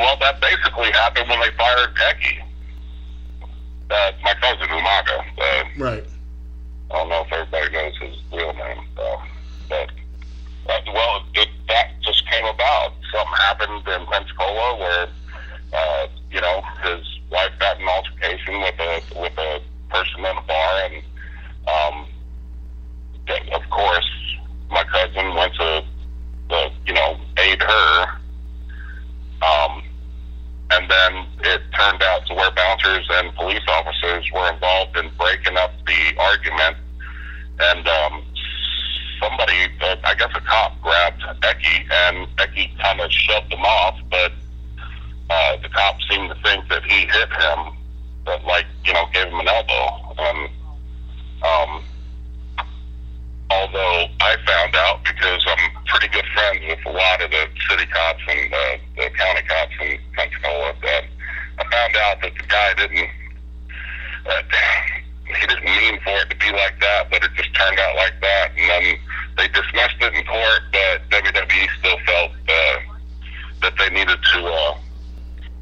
Well, that basically happened when they fired Becky. My cousin Umaga. Right. I don't know if everybody knows his real name, but that just came about. Something happened in Pensacola where his wife got in an altercation with a person in a bar, and of course my cousin went to aid her, and then it turned out to where bouncers and police officers were involved in breaking up the argument, and somebody, I guess a cop, grabbed Becky, and Becky kind of shoved him off, but the cop seemed to think that he hit him, but gave him an elbow. And although I found out, because I'm pretty good friends with a lot of the city cops and the county cops in Pensacola, that I found out that the guy didn't mean for it to be like that, but it just turned out like that, and then they dismissed it in court, but WWE still felt that they needed to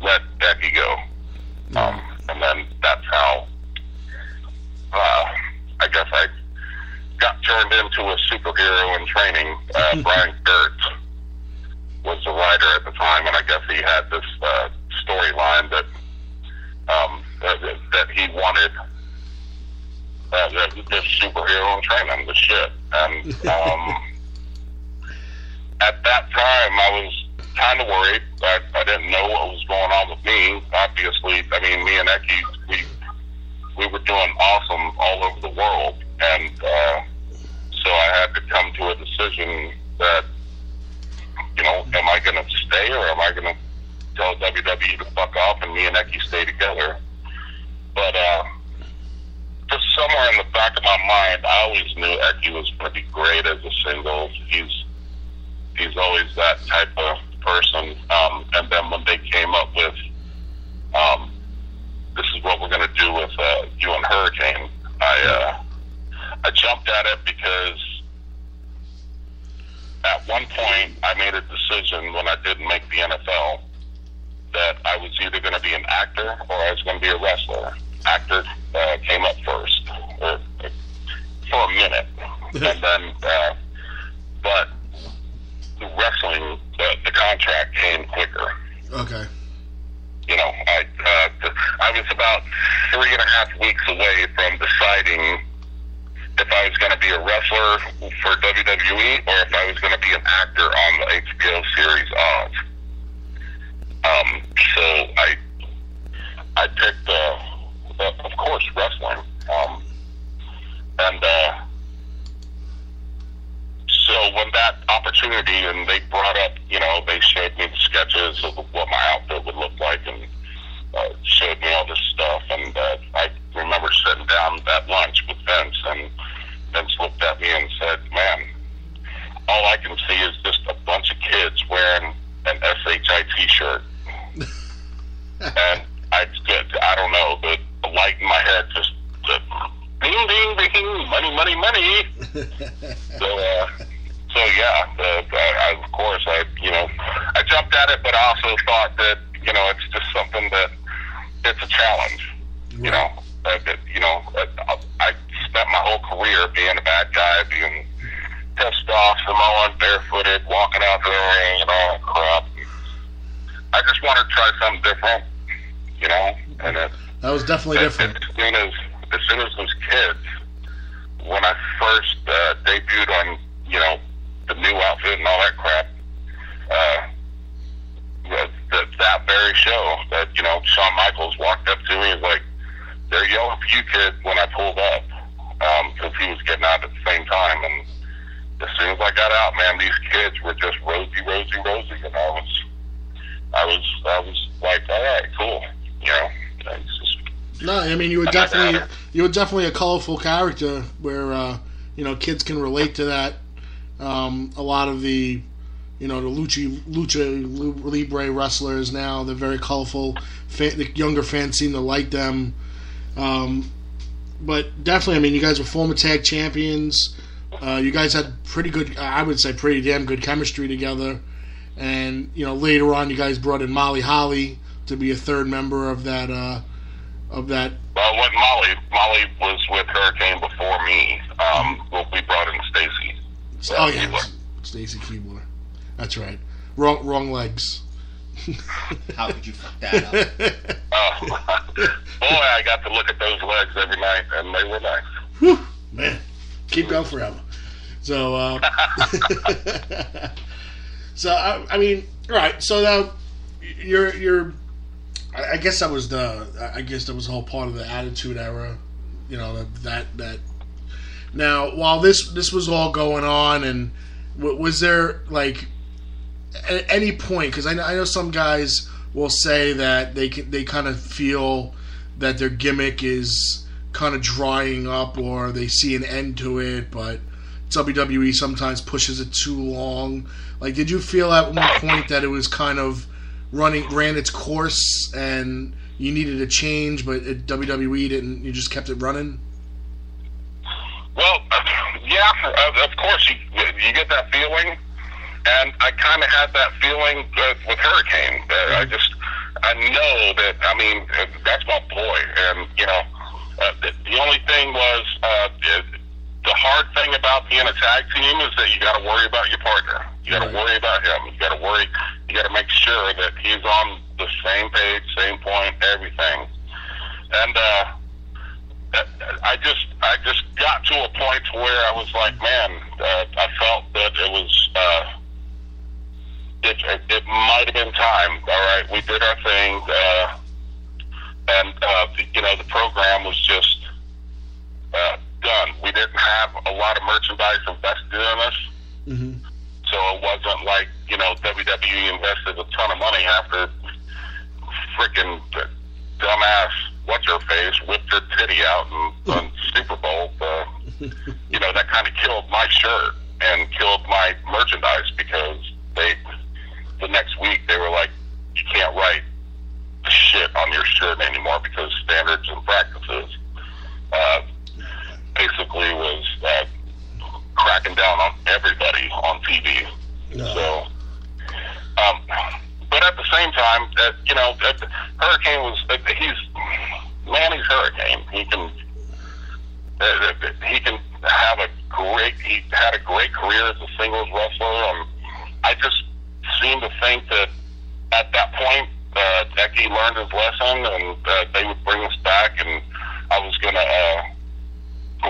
let Becky go. And then that's how I guess I got turned into a superhero in training. Brian Gertz was the writer at the time, and I guess he had this storyline that he wanted this superhero in training, the shit. And at that time, I was kind of worried. I didn't know what was going on with me. Obviously, I mean, me and Eki, we were doing awesome all over the world, and so I had to come to a decision that, am I going to stay, or am I going to tell WWE to fuck off and me and Eki stay together? But just somewhere in the back of my mind, I always knew Eki was going to be great as a singles. He's always that type of person. And then when they came up with, this is what we're going to do with you and Hurricane, I jumped at it because at one point I made a decision when I didn't make the NFL that I was either going to be an actor or I was going to be a wrestler. Actor came up first for a minute, and then but the wrestling, the contract came quicker. Okay. I was about 3.5 weeks away from deciding if I was going to be a wrestler for WWE or if I was going to be an actor on the HBO series Oz. So I picked, of course, wrestling. So when that opportunity, and they brought up, they showed me the sketches of what my outfit would look like, and showed me all this stuff, and I remember sitting down at lunch with Vince, and Vince looked at me and said, "Man, all I can see is just a bunch of kids wearing an SHIT shirt." And I don't know, the light in my head just ding, ding, ding, money, money, money. So yeah, of course, I jumped at it, but I also thought that, it's just something that, it's a challenge, right. I spent my whole career being a bad guy, being pissed off, Samoan, barefooted, walking out to the ring and all that crap. I just wanted to try something different, and that was definitely different. As soon as those kids, when I first debuted on, the new outfit and all that crap, that very show that, Shawn Michaels walked up to me and was like, "They're yelling for you, kid," when I pulled up, because he was getting out at the same time. And as soon as I got out, man, these kids were just Rosie, Rosie, Rosie, and I was like, all right, cool, No, I mean, you were definitely a colorful character where kids can relate to that. A lot of the the lucha libre wrestlers now, they're very colorful. The younger fans seem to like them. But definitely, I mean, you guys were former tag champions. You guys had pretty good, I would say, pretty damn good chemistry together. and later on you guys brought in Molly Holly to be a third member of that. Well, what Molly was with Hurricane before me. We brought in Stacy. Oh yeah, Stacy Keebler. That's right. Wrong legs. How could you fuck that up? Boy, I got to look at those legs every night, and they were nice. Whew, man, keep going forever. So, I mean, right. So now you're. I guess that was the whole part of the Attitude Era. That. Now, while this was all going on, and was there like at any point? Because I know some guys will say that they kind of feel that their gimmick is kind of drying up, or they see an end to it, but WWE sometimes pushes it too long. Like, did you feel at one point that it was kind of ran its course and you needed a change, but WWE didn't? You just kept it running? Well, yeah, of course you get that feeling, and I kind of had that feeling with Hurricane. I know that. I mean, that's my boy, and the only thing was the hard thing about being a tag team is that you got to worry about your partner. You got to worry about him. You got to worry. You got to make sure that he's on the same page, same point, everything. And I just got to a point where I was like, man, I felt that it was it might have been time. All right, we did our thing, and the program was just done. We didn't have a lot of merchandise invested in us, so it wasn't like WWE invested a ton of money after freaking dumbass what's her face whipped her titty out on Super Bowl. That kind of killed my shirt and killed my merchandise, because the next week they were like, you can't write shit on your shirt anymore because standards and practices basically was cracking down on everybody on TV. No. So, but at the same time, Hurricane was he's Hurricane. He had a great career as a singles wrestler. I just seem to think that at that point, Becky learned his lesson, and they would bring us back, and I was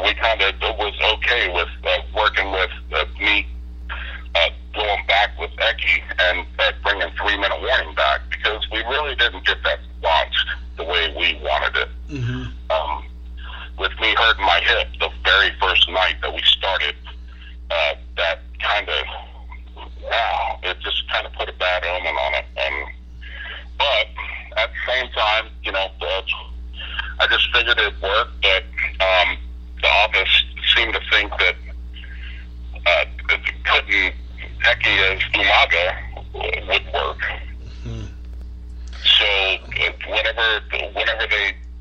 we kind of was okay with working with me going back with Becky and bringing 3-minute warning back, because we really didn't get that launched the way we wanted it. With me hurting my hip the very first night that we started, that kind of, it just kind of put a bad omen on it. But at the same time, I just figured it'd work, but the office seemed to think that putting Becky as Umaga would work. So whenever they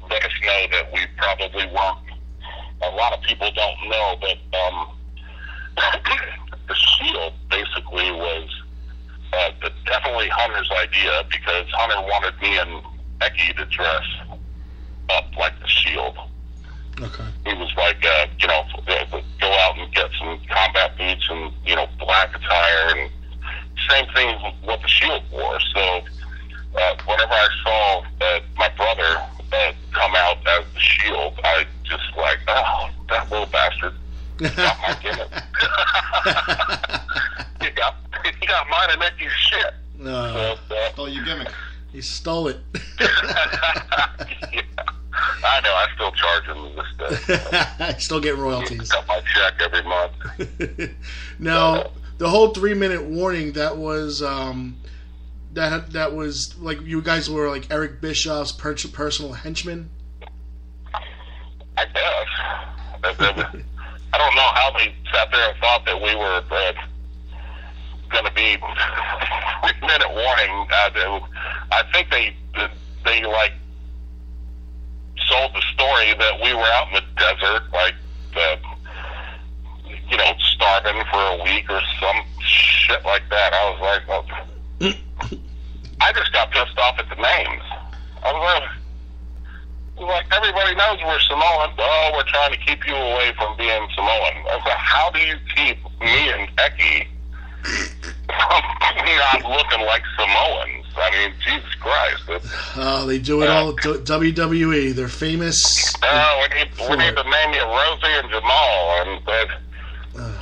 let us know that we probably weren't, a lot of people don't know that the Shield basically was definitely Hunter's idea, because Hunter wanted me and Becky to dress up like the Shield. Okay. He was like, go out and get some combat boots and, black attire, and same thing with what the Shield wore. So whenever I saw my brother come out as the Shield, I just like, oh, that little bastard got my gimmick. he got mine and Nicky's shit. No. Stole your gimmick. He stole it. Yeah. I know, I still charge him to this day. I still get royalties. Got my check every month. Now, the whole 3-minute warning, that was that was like, you guys were like Eric Bischoff's personal henchman? I guess. I don't know how they sat there and thought that we were going to be 3-minute warning. I think they like sold the story that we were out in the desert, like starving for a week or some shit like that. I was like, well, I just got pissed off at the names. I was like, everybody knows we're Samoan. Oh, we're trying to keep you away from being Samoan. I was like, how do you keep me and Eki from not looking like Samoans? I mean, Jesus Christ. Oh, they do it all. WWE, they're famous. We need to name you Rosie and Jamal, and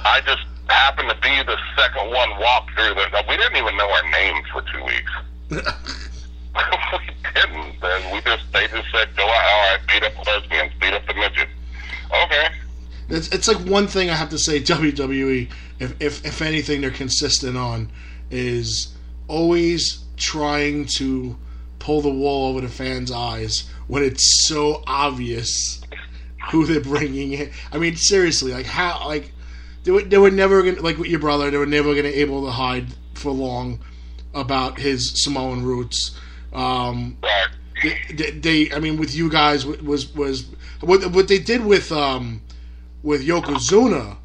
I just happened to be the second one walked through. We didn't even know our names for 2 weeks. We didn't. They just said, go out. All right, beat up the lesbians, beat up the midgets. Okay. It's like one thing I have to say, WWE, if anything they're consistent on, is always trying to pull the wool over the fans' eyes when it's so obvious who they're bringing in. I mean, seriously, like how, like they were never gonna, like with your brother, they were never gonna able to hide for long about his Samoan roots. They I mean, with you guys was what they did with Yokozuna.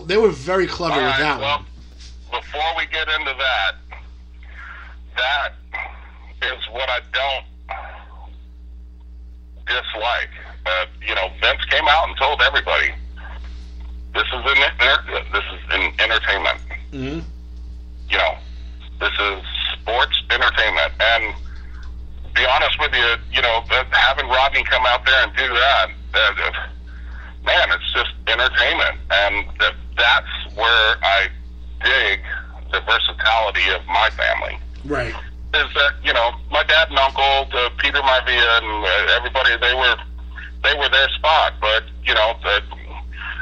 They were very clever with that one. Before we get into that is what I don't dislike. Vince came out and told everybody, this is an entertainment. Mm-hmm. This is sports entertainment. And to be honest with you, having Rodney come out there and do that, man, it's just entertainment. And that's where I dig the versatility of my family. Right. Is that, my dad and uncle, Peter Maivia and everybody, they were their spot. But,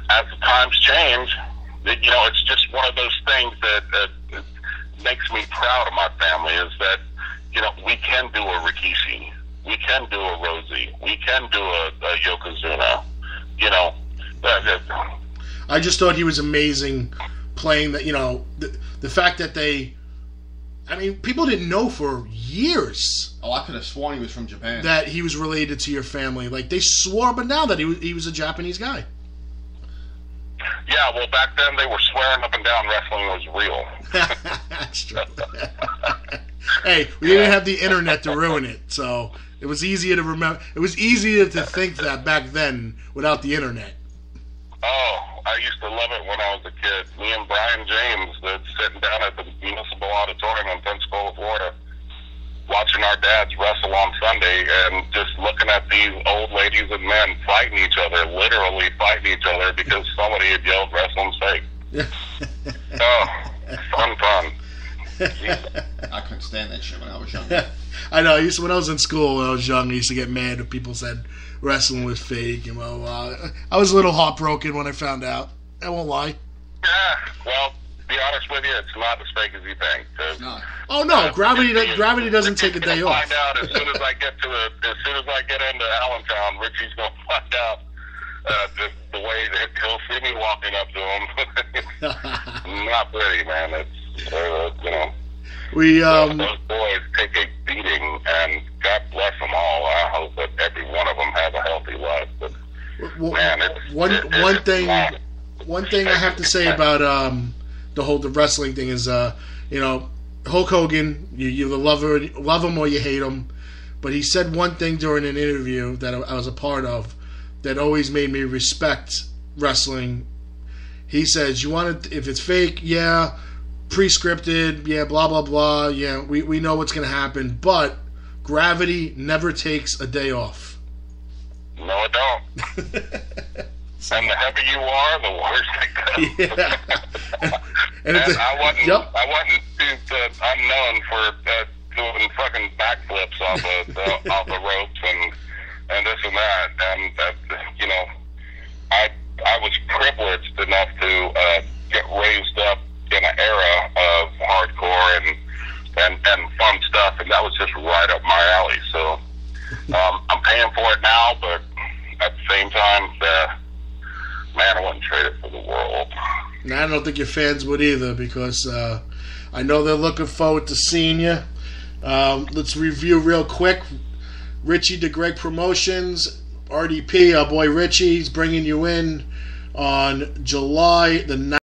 as the times change, it's just one of those things that makes me proud of my family, is that, we can do a Rikishi, we can do a Rosie, we can do a Yokozuna, I just thought he was amazing playing that, the fact that people didn't know for years. Oh, I could have sworn he was from Japan. That he was related to your family. Like, they swore up and down that he was a Japanese guy. Yeah, well, back then they were swearing up and down wrestling was real. That's true. Hey, we didn't have the internet to ruin it, so it was easier to remember. It was easier to think that back then without the internet. Oh, I used to love it when I was a kid. Me and Brian James, sitting down at the Municipal Auditorium in Pensacola, Florida, watching our dads wrestle on Sunday and just looking at these old ladies and men fighting each other, literally fighting each other because somebody had yelled wrestling's fake. Oh, fun. I couldn't stand that shit when I was younger. I know. When I was in school, when I was young, I used to get mad if people said wrestling was fake. And I was a little heartbroken when I found out. I won't lie. Yeah, well, to be honest with you, it's not as fake as you think. Oh no, gravity doesn't take a day off. Find out as soon as I get into Allentown, Richie's gonna find out the way that he'll see me walking up to him. Not pretty, man. It's those boys take a beating, and God bless them all. I hope that every one of them have a healthy life. But man, one thing I have to say about the wrestling thing is Hulk Hogan, you love him or you hate him, but he said one thing during an interview that I was a part of that always made me respect wrestling. He says, if it's fake, yeah, pre-scripted, yeah, blah blah blah, yeah, we know what's going to happen, but gravity never takes a day off. No, it don't. And the heavier you are, the worse it goes. Yeah. And I wasn't too unknown for doing fucking backflips off the ropes and this and that. And I was privileged enough to get raised up in an era of hardcore and fun stuff, and that was just right up my alley. So I'm paying for it now, but at the same time, man, I wouldn't trade it for the world. And I don't think your fans would either, because I know they're looking forward to seeing you. Let's review real quick. Richie DeGreg Promotions, RDP, our boy Richie, he's bringing you in on July the 9th.